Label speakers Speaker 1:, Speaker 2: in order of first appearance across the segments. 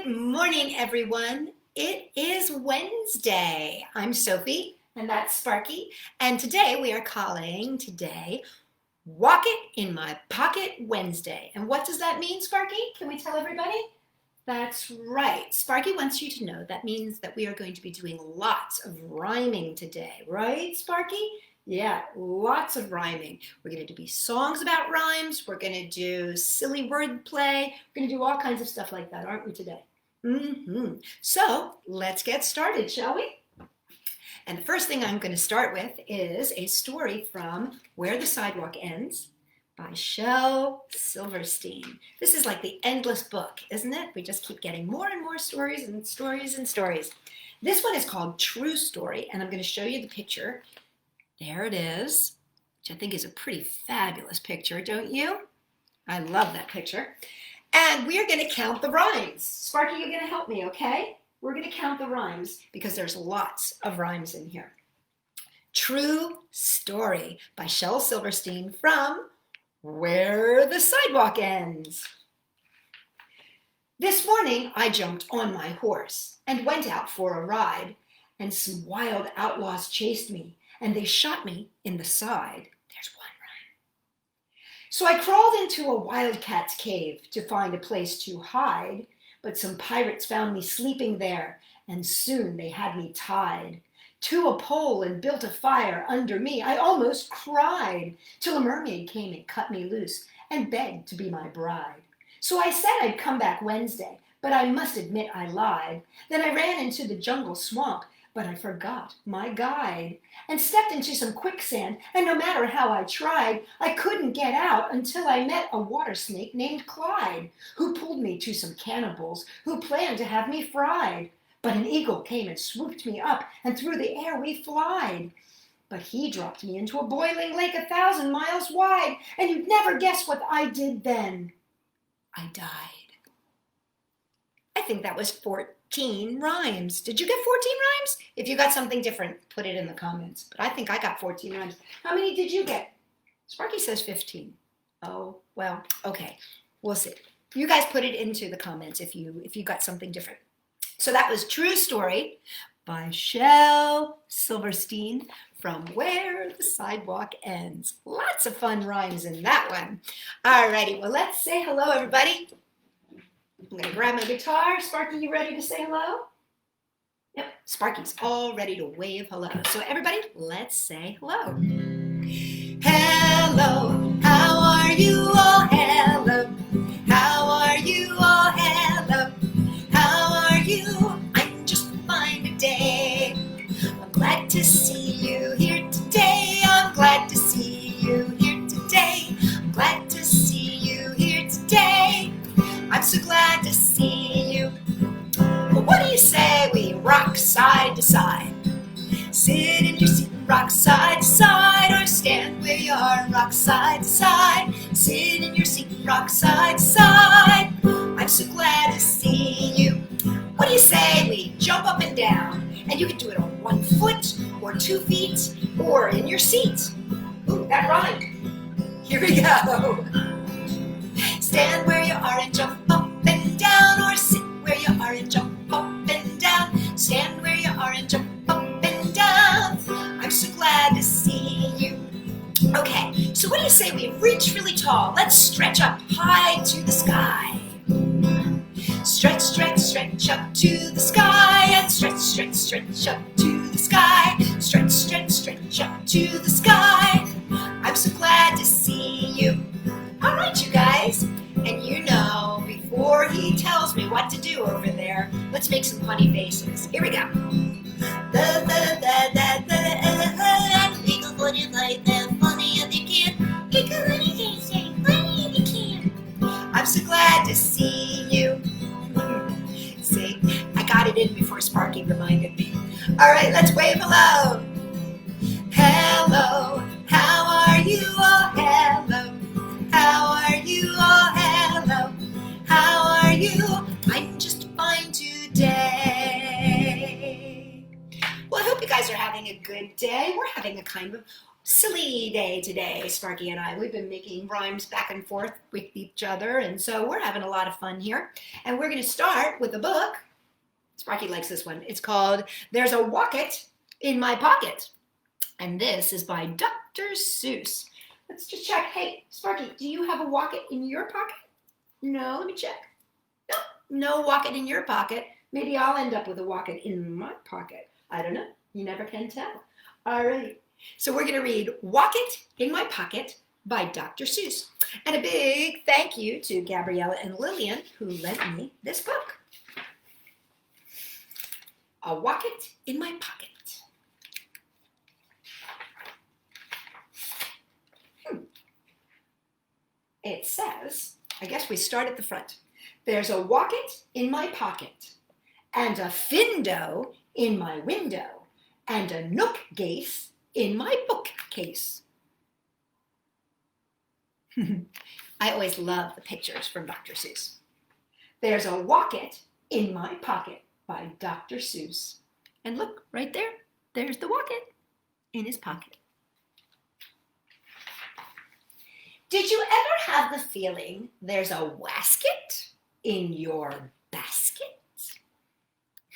Speaker 1: Good morning, everyone. It is Wednesday. I'm Sophie, and that's Sparky. And today we are calling Wocket in My Pocket Wednesday. And what does that mean, Sparky? Can we tell everybody? That's right. Sparky wants you to know that means that we are going to be doing lots of rhyming today. Right, Sparky? Yeah, lots of rhyming. We're going to do songs about rhymes. We're going to do silly word play. We're going to do all kinds of stuff like that, aren't we, today? So let's get started, shall we? And the first thing I'm going to start with is a story from Where the Sidewalk Ends by Shel Silverstein. This is like the endless book, isn't it? We just keep getting more and more stories and stories and stories. This one is called True Story, and I'm going to show you the picture. There it is, which I think is a pretty fabulous picture, don't you? I love that picture. And we are going to count the rhymes. Sparky, you're going to help me, okay? We're going to count the rhymes because there's lots of rhymes in here. True Story by Shel Silverstein from Where the Sidewalk Ends. This morning I jumped on my horse and went out for a ride, and some wild outlaws chased me, and they shot me in the side. There's one rhyme. So I crawled into a wildcat's cave to find a place to hide, but some pirates found me sleeping there, and soon they had me tied to a pole and built a fire under me. I almost cried till a mermaid came and cut me loose and begged to be my bride. So I said I'd come back Wednesday, but I must admit I lied. Then I ran into the jungle swamp, but I forgot my guide and stepped into some quicksand, and no matter how I tried, I couldn't get out until I met a water snake named Clyde, who pulled me to some cannibals who planned to have me fried. But an eagle came and swooped me up, and through the air we flied. But he dropped me into a boiling lake 1,000 miles wide, and you'd never guess what I did then. I died. I think that was 14 rhymes. Did you get 14 rhymes? If you got something different, put it in the comments. But I think I got 14 rhymes. How many did you get? Sparky says 15. Oh, well, okay. We'll see. You guys put it into the comments if you got something different. So that was True Story by Shel Silverstein from Where the Sidewalk Ends. Lots of fun rhymes in that one. All righty, well, let's say hello, everybody. I'm going to grab my guitar. Sparky, you ready to say hello? Yep, Sparky's all ready to wave hello. So everybody, let's say hello. Hello, how are you all? Hello, how are you all? Hello, how are you? I'm just fine today. I'm glad to see you here today. I'm glad to see you here today. I'm glad to see you here today. I'm so glad to see you. Well, what do you say we rock side to side? Sit in your seat and rock side to side, or stand where you are and rock side to side. Sit in your seat and rock side to side. I'm so glad to see you. What do you say we jump up and down? And you can do it on 1 foot, or 2 feet, or in your seat. Ooh, that rhymed. Here we go. Stand where you are and jump up and down, or sit where you are and jump up and down. Stand where you are and jump up and down. I'm so glad to see you. Okay, so what do you say we reach really tall? Let's stretch up high to the sky. Stretch, stretch, stretch up to the sky, and stretch, stretch, stretch up to the sky. Stretch, stretch, stretch up to the sky. I'm so glad to see you. All right, you guys. And you know, before he tells me what to do over there, let's make some funny faces. Here we go. Eagle funny like that, funny as you can. Eagle funny face, funny as you can. I'm so glad to see you. See, I got it in before Sparky reminded me. All right, let's wave hello. Hello, how are you all? Hello, how are you all? Hello, how are you? I'm just fine today. Well, I hope you guys are having a good day. We're having a kind of silly day today, Sparky and I. We've been making rhymes back and forth with each other, and so we're having a lot of fun here. And we're going to start with a book. Sparky likes this one. It's called There's a Wocket in My Pocket. And this is by Dr. Seuss. Let's just check. Hey, Sparky, do you have a Wocket in your pocket? No, let me check. No Wocket in your pocket. Maybe I'll end up with a Wocket in my pocket. I don't know. You never can tell. All right. So we're going to read Wocket in My Pocket by Dr. Seuss. And a big thank you to Gabriella and Lillian who lent me this book. A Wocket in My Pocket. It says, I guess we start at the front. There's a Wocket in my pocket, and a Findo in my window, and a Nook-Gace in my bookcase. I always love the pictures from Dr. Seuss. There's a Wocket in my pocket by Dr. Seuss. And look, right there, there's the Wocket in his pocket. Did you ever have the feeling there's a wasket in your basket?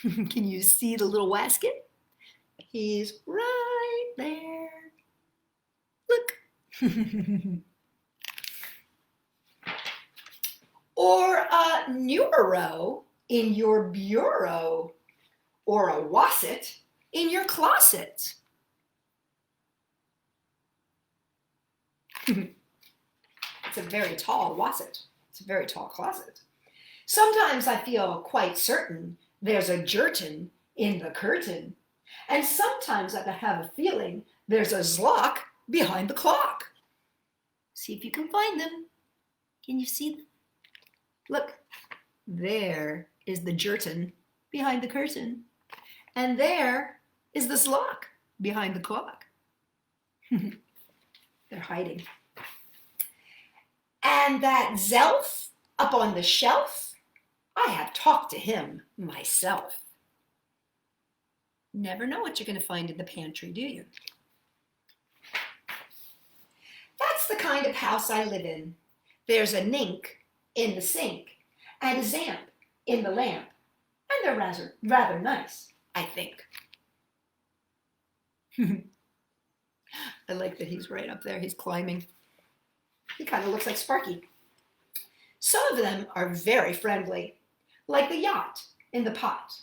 Speaker 1: Can you see the little wasket? He's right there. Look. Or a numero in your bureau, or a wasset in your closet. It's a very tall wasset. It's a very tall closet. Sometimes I feel quite certain there's a jerton in the curtain. And sometimes I have a feeling there's a zlock behind the clock. See if you can find them. Can you see them? Look, there is the jerton behind the curtain. And there is the zlock behind the clock. They're hiding. And that Zelf up on the shelf, I have talked to him myself. Never know what you're going to find in the pantry, do you? That's the kind of house I live in. There's a nink in the sink and a zamp in the lamp. And they're rather nice, I think. I like that he's right up there. He's climbing. He kind of looks like Sparky. Some of them are very friendly, like the yacht in the pot.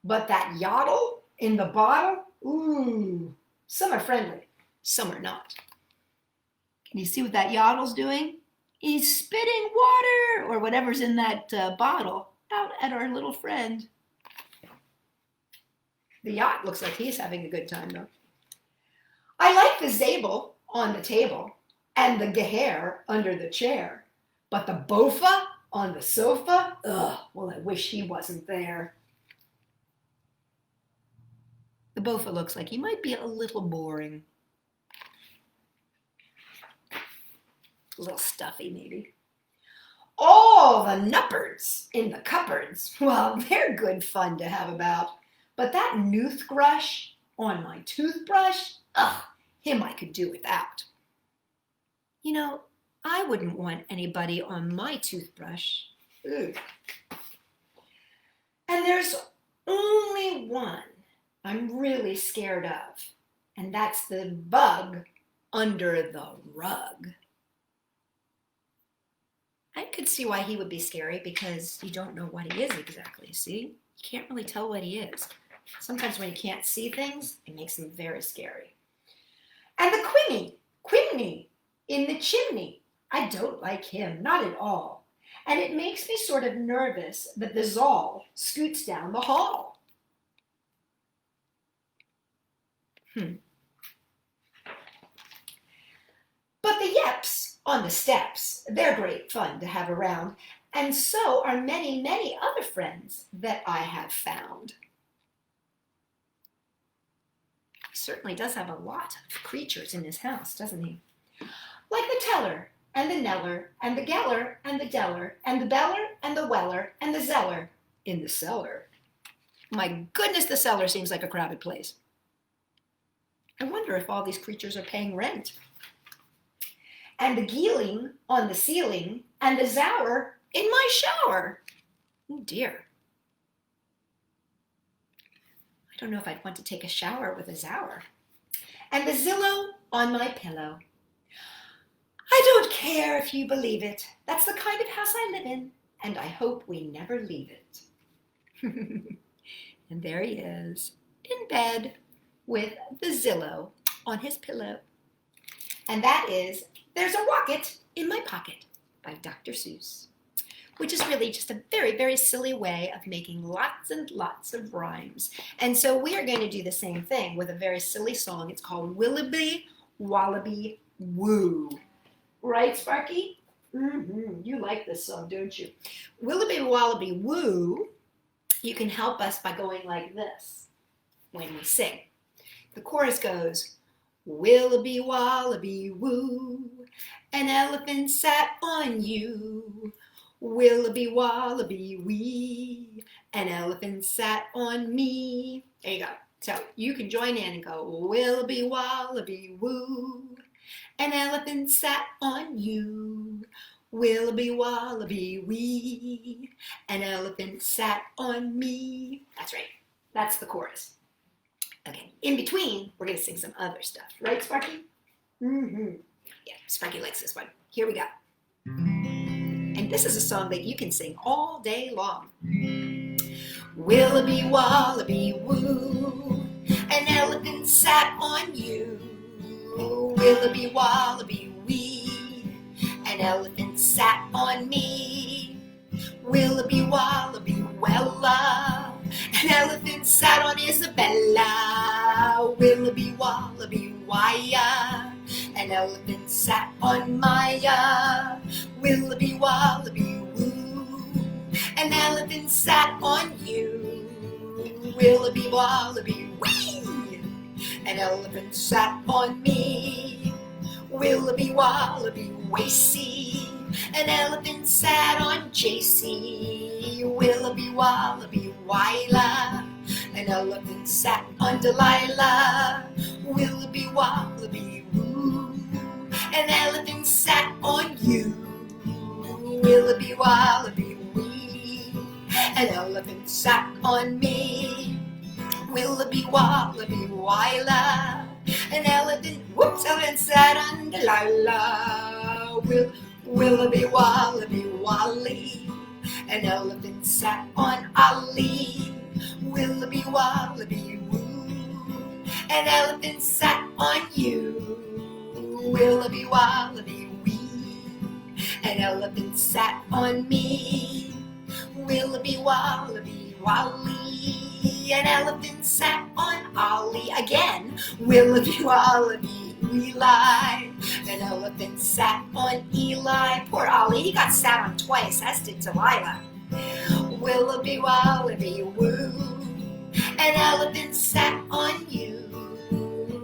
Speaker 1: But that yottle in the bottle, ooh, some are friendly, some are not. Can you see what that yottle's doing? He's spitting water or whatever's in that bottle out at our little friend. The yacht looks like he's having a good time though. I like the Zabel on the table and the Gehair under the chair. But the Bofa on the sofa, ugh, well, I wish he wasn't there. The Bofa looks like he might be a little boring. A little stuffy, maybe. All the nuppards in the cupboards, well, they're good fun to have about. But that Noothgrush on my toothbrush, ugh, him I could do without. You know, I wouldn't want anybody on my toothbrush. Ooh. And there's only one I'm really scared of, and that's the bug under the rug. I could see why he would be scary because you don't know what he is exactly, see? You can't really tell what he is. Sometimes when you can't see things, it makes him very scary. And the Quimney in the chimney. I don't like him, not at all. And it makes me sort of nervous that the Zoll scoots down the hall. But the Yeps on the steps, they're great fun to have around, and so are many, many other friends that I have found. He certainly does have a lot of creatures in his house, doesn't he? Like the Teller, and the Neller, and the Geller, and the Deller, and the Beller, and the Weller, and the Zeller in the cellar. My goodness, the cellar seems like a crowded place. I wonder if all these creatures are paying rent. And the geeling on the ceiling, and the zower in my shower. Oh dear. I don't know if I'd want to take a shower with a zower. And the Zillow on my pillow. I don't care if you believe it. That's the kind of house I live in, and I hope we never leave it. And there he is, in bed, with the Zillow on his pillow. And that is There's a Wocket in My Pocket by Dr. Seuss, which is really just a very, very silly way of making lots and lots of rhymes. And so we are going to do the same thing with a very silly song. It's called Willaby Wallaby Woo. Right, Sparky? You like this song, don't you? Willaby Wallaby Woo, you can help us by going like this when we sing. The chorus goes, Willaby Wallaby Woo, an elephant sat on you. Willaby Wallaby Wee, an elephant sat on me. There you go. So you can join in and go, Willaby Wallaby Woo, an elephant sat on you. Willaby Wallaby Wee, an elephant sat on me. That's right. That's the chorus. Okay, in between, we're going to sing some other stuff. Right, Sparky? Yeah, Sparky likes this one. Here we go. And this is a song that you can sing all day long. Willaby Wallaby Woo, an elephant sat on you. Willaby Wallaby Wee, an elephant sat on me. Willaby Wallaby Wella, an elephant sat on Isabella. Willaby Wallaby Waya, an elephant sat on Maya. Willaby Wallaby Woo, an elephant sat on you. Willaby Wallaby Wee, an elephant sat on me. Willaby Wallaby Wacy, an elephant sat on Jayce. Willaby Wallaby Willa, an elephant sat on Delilah. Willaby Wallaby Woo, an elephant sat on you. Willaby Wallaby Wee, an elephant sat on me. Willaby Wallaby Willa, an elephant, elephant sat on Delilah. Willaby Wallaby Wally, an elephant sat on Ollie. Willaby Wallaby Woo, an elephant sat on you. Willaby Wallaby Wee, an elephant sat on me. Willaby Wallaby Wally, an elephant sat on Ollie. Again, Willaby Wallaby Eli, an elephant sat on Eli. Poor Ollie, he got sat on twice, as did Delilah. Willaby Wallaby Woo, an elephant sat on you.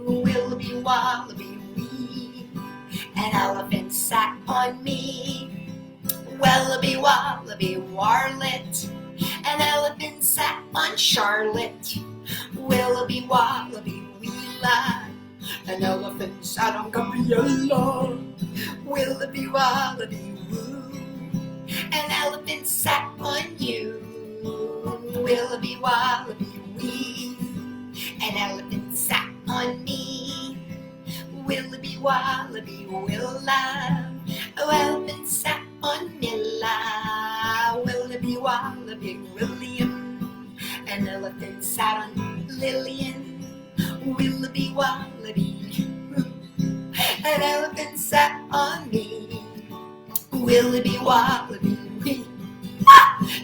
Speaker 1: Willaby Wallaby Wee, an elephant sat on me. Willaby Wallaby Warlet, an elephant sat on Charlotte. Willaby Wallaby Wheela, an elephant sat on Gabriella. Willaby Wallaby Woo, an elephant sat on you. Willaby Wallaby Wee, an elephant sat on me. Willaby Wallaby Willa, an elephant sat on Milla. Willaby Wallaby William, an elephant sat on Lillian. Willaby Wallaby, an elephant sat on me. Willaby Wallaby Wee,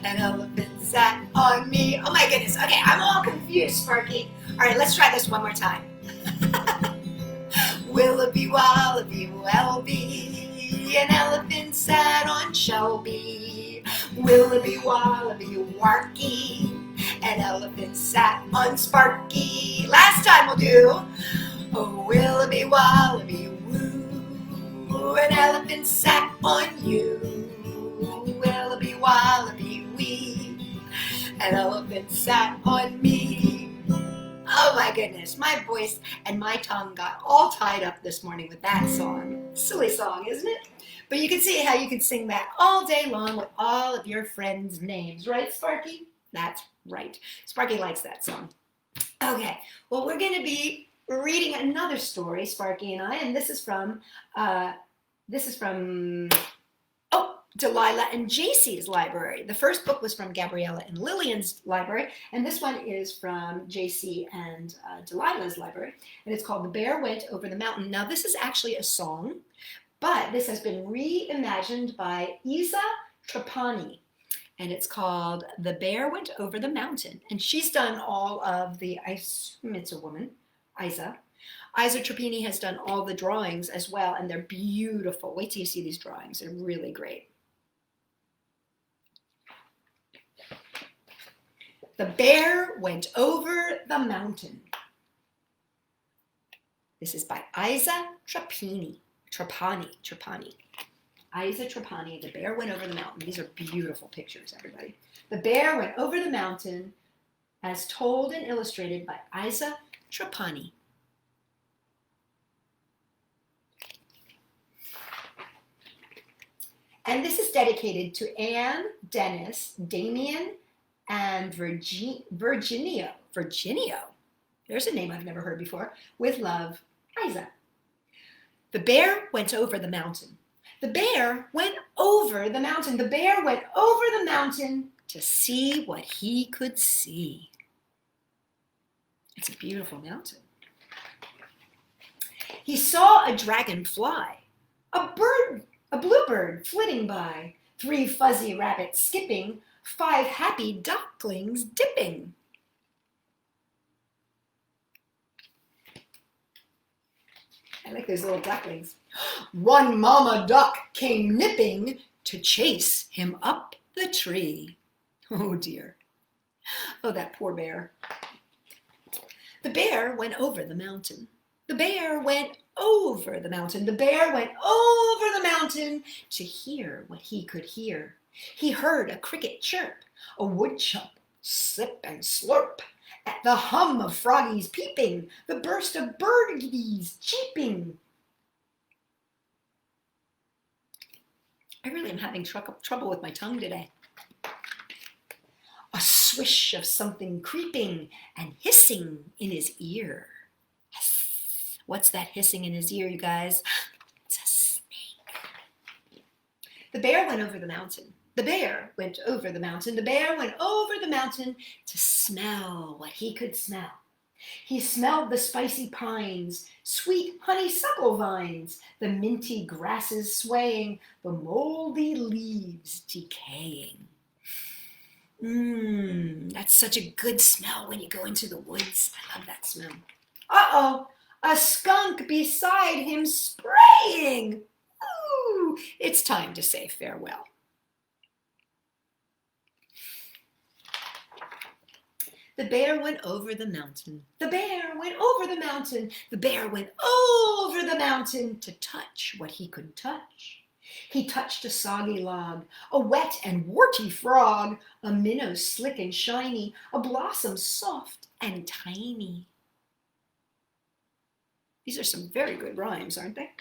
Speaker 1: an elephant sat on me. Oh my goodness. Okay, I'm all confused, Sparky. All right, let's try this one more time. Willaby Wallaby Wallaby, an elephant sat on Shelby. Willaby Wallaby Warky, an elephant sat on Sparky. Last time we'll do, oh, Willaby Wallaby Woo, an elephant sat on you. Willaby Wallaby Wee, an elephant sat on me. Oh my goodness, my voice and my tongue got all tied up this morning with that song. Silly song, isn't it? But you can see how you can sing that all day long with all of your friends' names, right, Sparky? That's right. Sparky likes that song. Okay, well, we're going to be reading another story, Sparky and I, and this is from Delilah and Jayce's library. The first book was from Gabriella and Lillian's library, and this one is from Jayce and Delilah's library, and it's called The Bear Went Over the Mountain. Now, this is actually a song, but this has been reimagined by Iza Trapani, and it's called The Bear Went Over the Mountain, and she's done all of the, I assume it's a woman, Iza Trapani has done all the drawings as well, and they're beautiful. Wait till you see these drawings. They're really great. The Bear Went Over the Mountain. This is by Iza Trapani. Iza Trapani, The Bear Went Over the Mountain. These are beautiful pictures, everybody. The Bear Went Over the Mountain, as told and illustrated by Iza Trapani. And this is dedicated to Anne, Dennis, Damien, and Virginio. There's a name I've never heard before. With love, Iza. The bear went over the mountain. The bear went over the mountain. The bear went over the mountain to see what he could see. It's a beautiful mountain. He saw a dragon fly, a bluebird flitting by, 3 fuzzy rabbits skipping, 5 happy ducklings dipping. I like those little ducklings. 1 mama duck came nipping to chase him up the tree. Oh dear. Oh, that poor bear. The bear went over the mountain. The bear went over the mountain. The bear went over the mountain to hear what he could hear. He heard a cricket chirp, a woodchuck slip and slurp, at the hum of froggies peeping, the burst of birdies cheeping. I really am having trouble with my tongue today. A swish of something creeping and hissing in his ear. Hiss. What's that hissing in his ear, you guys? It's a snake. The bear went over the mountain. The bear went over the mountain. The bear went over the mountain to smell what he could smell. He smelled the spicy pines, sweet honeysuckle vines, the minty grasses swaying, the moldy leaves decaying. That's such a good smell when you go into the woods. I love that smell. Uh-oh, a skunk beside him spraying. Ooh, it's time to say farewell. The bear went over the mountain. The bear went over the mountain. The bear went over the mountain to touch what he could touch. He touched a soggy log, a wet and warty frog, a minnow slick and shiny, a blossom soft and tiny. These are some very good rhymes, aren't they?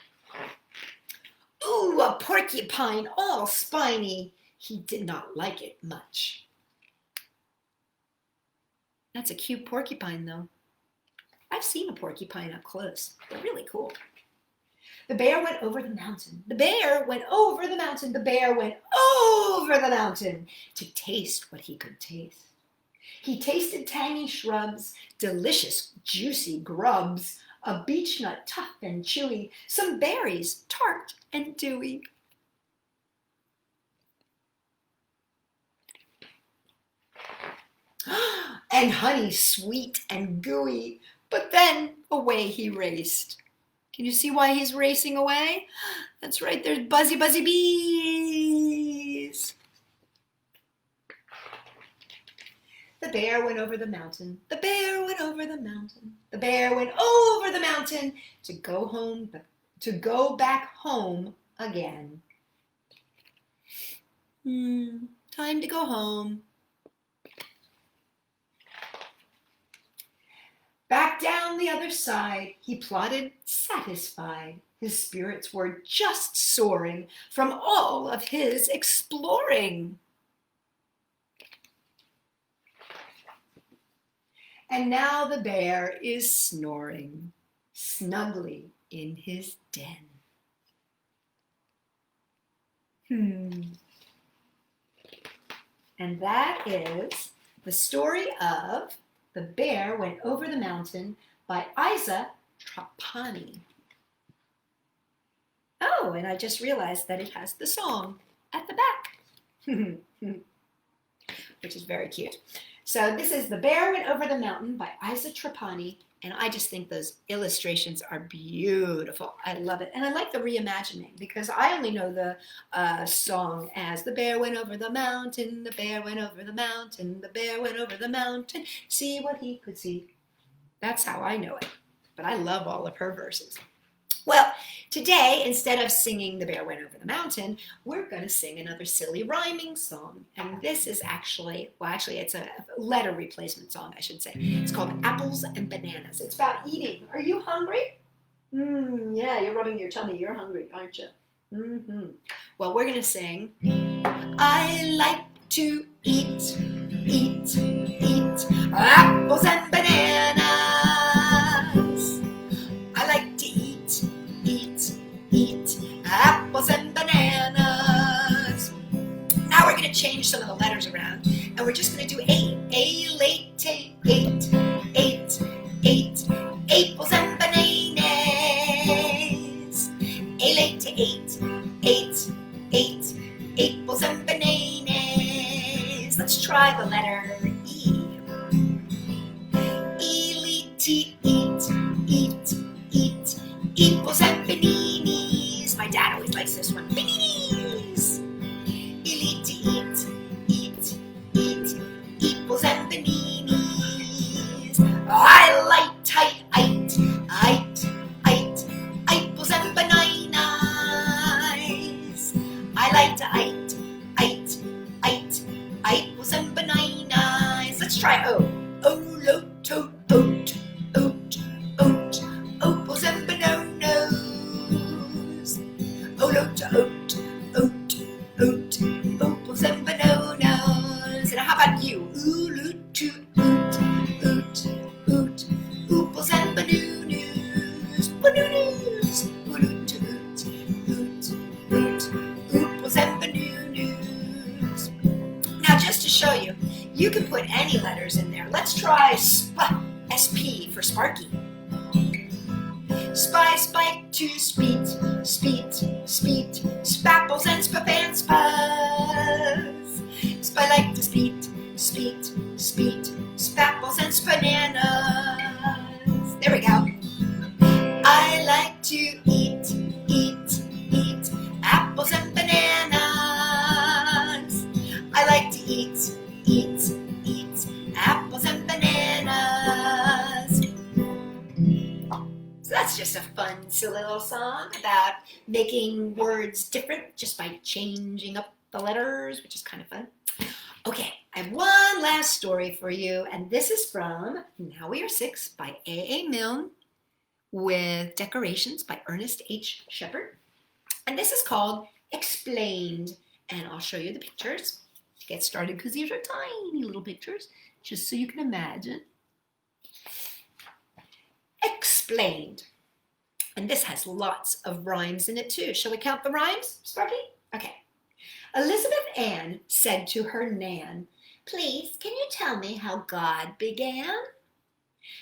Speaker 1: Ooh, a porcupine all spiny. He did not like it much. That's a cute porcupine, though. I've seen a porcupine up close. They're really cool. The bear went over the mountain. The bear went over the mountain. The bear went over the mountain to taste what he could taste. He tasted tangy shrubs, delicious juicy grubs, a beech nut tough and chewy, some berries tart and dewy. And honey sweet and gooey, but then away he raced. Can you see why he's racing away? That's right, there's buzzy bees. The bear went over the mountain. The bear went over the mountain. The bear went over the mountain to go back home again. Time to go home. the other side he plodded satisfied. His spirits were just soaring from all of his exploring. And now the bear is snoring snugly in his den. And that is the story of The Bear Went Over the Mountain by Iza Trapani. Oh, and I just realized that it has the song at the back, which is very cute. So this is The Bear Went Over the Mountain by Iza Trapani, and I just think those illustrations are beautiful. I love it. And I like the reimagining because I only know the song as The Bear Went Over the Mountain, the bear went over the mountain, the bear went over the mountain, see what he could see. That's how I know it. But I love all of her verses. Well, today, instead of singing The Bear Went Over the Mountain, we're going to sing another silly rhyming song. And this is actually it's a letter replacement song, I should say. It's called Apples and Bananas. It's about eating. Are you hungry? Yeah, you're rubbing your tummy. You're hungry, aren't you? Well, we're going to sing, I like to eat apples and bananas. I like to eat apples and bananas. Now we're going to change some of the letters around, and we're just going to do eight. Eight apples and bananas. Eight apples and bananas. Let's try the letter E. Eat apples and bananas. My dad always likes this one. Bananas. Eat apples and bananas. I like apples and bananas. I like to eat apples and bananas. Let's try O. Oat, apples and bananas. Oat, apples and bananas. And how about you? Oot, apples and bananas. Apples and bananas. Now, just to show you, you can put any letters in there. Let's try SP for Sparky. Spike to speed, spapples and spapans, Spy like to speed, spapples and spananas. There we go. I like to eat apples and bananas. I like to eat apples and bananas. So that's just a fun, silly little song about making words different just by changing up the letters, which is kind of fun. Okay, I have one last story for you, and this is from Now We Are Six by A.A. Milne with decorations by Ernest H. Shepard. And this is called Explained, and I'll show you the pictures to get started because these are tiny little pictures, just so you can imagine. Explained. And this has lots of rhymes in it too. Shall we count the rhymes, Sparky? Okay. Elizabeth Ann said to her Nan, "Please, can you tell me how God began?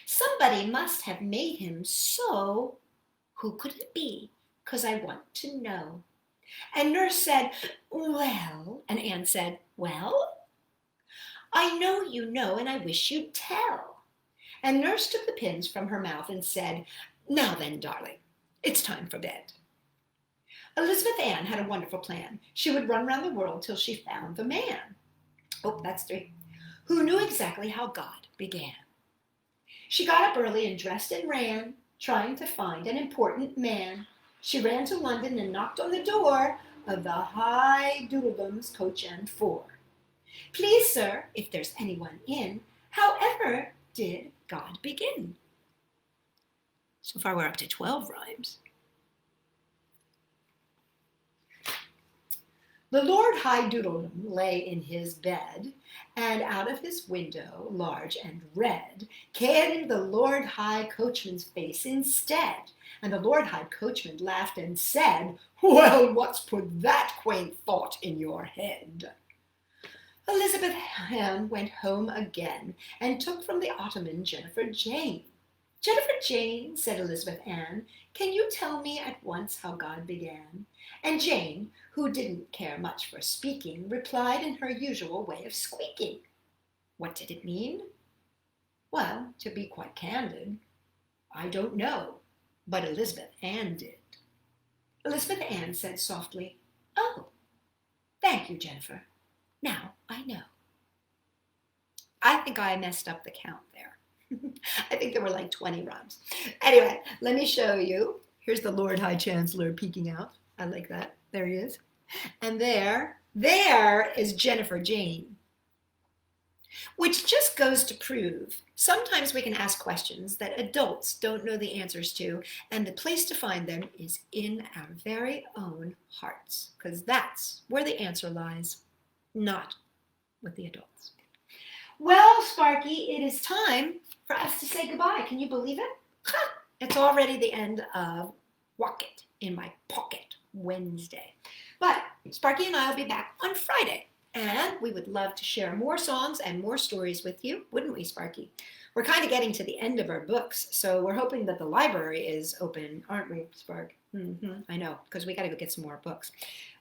Speaker 1: Somebody must have made him so. Who could it be? 'Cause I want to know." And Nurse said, "Well," and Ann said, "Well? I know you know, and I wish you'd tell." And Nurse took the pins from her mouth and said, "Now then, darling, it's time for bed." Elizabeth Ann had a wonderful plan. She would run round the world till she found the man. Oh, that's 3. Who knew exactly how God began. She got up early and dressed and ran, trying to find an important man. She ran to London and knocked on the door of the High Doodledum's coach and 4. "Please, sir, if there's anyone in, however did God begin?" So far we're up to 12 rhymes. The Lord High Doodledum lay in his bed, and out of his window, large and red, came the Lord High Coachman's face instead. And the Lord High Coachman laughed and said, "Well, what's put that quaint thought in your head?" Elizabeth Ann went home again, and took from the ottoman Jennifer Jane. "Jennifer Jane," said Elizabeth Ann, "can you tell me at once how God began?" And Jane, who didn't care much for speaking, replied in her usual way of squeaking. What did it mean? Well, to be quite candid, I don't know, but Elizabeth Ann did. Elizabeth Ann said softly, "Oh, thank you, Jennifer. Now I know." I think I messed up the count there. I think there were like 20 rhymes. Anyway, let me show you. Here's the Lord High Chancellor peeking out. I like that. There he is. And there is Jennifer Jane. Which just goes to prove sometimes we can ask questions that adults don't know the answers to, and the place to find them is in our very own hearts, because that's where the answer lies, not with the adults. Well, Sparky, it is time for us to say goodbye. Can you believe it? It's already the end of Wocket in my pocket Wednesday. But Sparky and I will be back on Friday, and we would love to share more songs and more stories with you, wouldn't we, Sparky? We're kind of getting to the end of our books, so we're hoping that the library is open, aren't we, Spark? I know, because we got to go get some more books.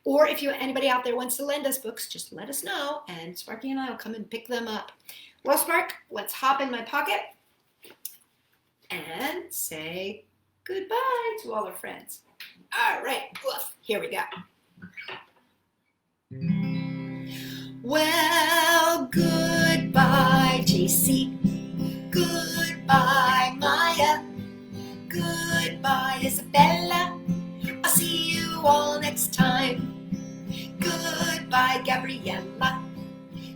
Speaker 1: Or if anybody out there wants to lend us books, just let us know, and Sparky and I will come and pick them up. Well, Spark, let's hop in my pocket and say goodbye to all our friends. All right, here we go. Well, goodbye, Jayce. Goodbye, Maya. Goodbye, Isabella. I'll see you all next time. Goodbye, Gabriella.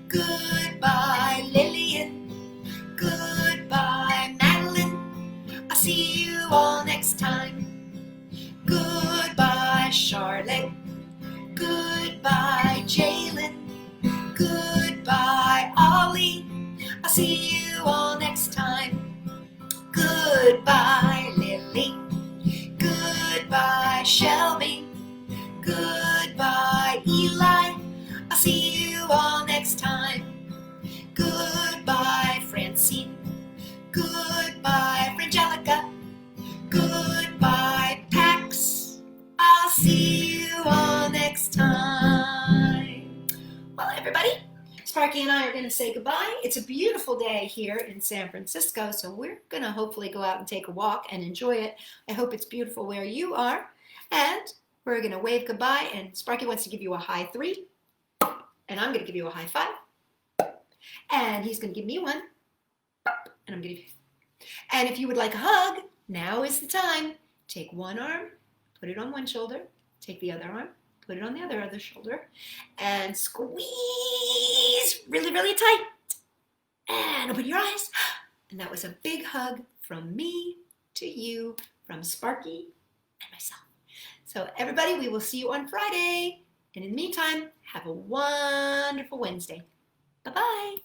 Speaker 1: Goodbye, Lillian. Goodbye, Madeline. I'll see you all next time. Goodbye, Charlotte. Goodbye, Jalen. Goodbye, Ollie. I'll see you all next time. Goodbye, Lily. Goodbye, Shelby. Goodbye, Eli. I'll see you all next time. Goodbye, Francine. Goodbye, Frangelica. Goodbye, Pax. I'll see you all next time. Well, everybody, Sparky and I are going to say goodbye. It's a beautiful day here in San Francisco, so we're going to hopefully go out and take a walk and enjoy it. I hope it's beautiful where you are. And we're going to wave goodbye, and Sparky wants to give you a high 3, and I'm going to give you a high 5, and he's going to give me one, and I'm going to give you. And if you would like a hug, now is the time. Take one arm, put it on one shoulder, take the other arm, put it on the other shoulder, and squeeze really, really tight. And open your eyes. And that was a big hug from me to you, from Sparky and myself. So everybody, we will see you on Friday. And in the meantime, have a wonderful Wednesday. Bye-bye.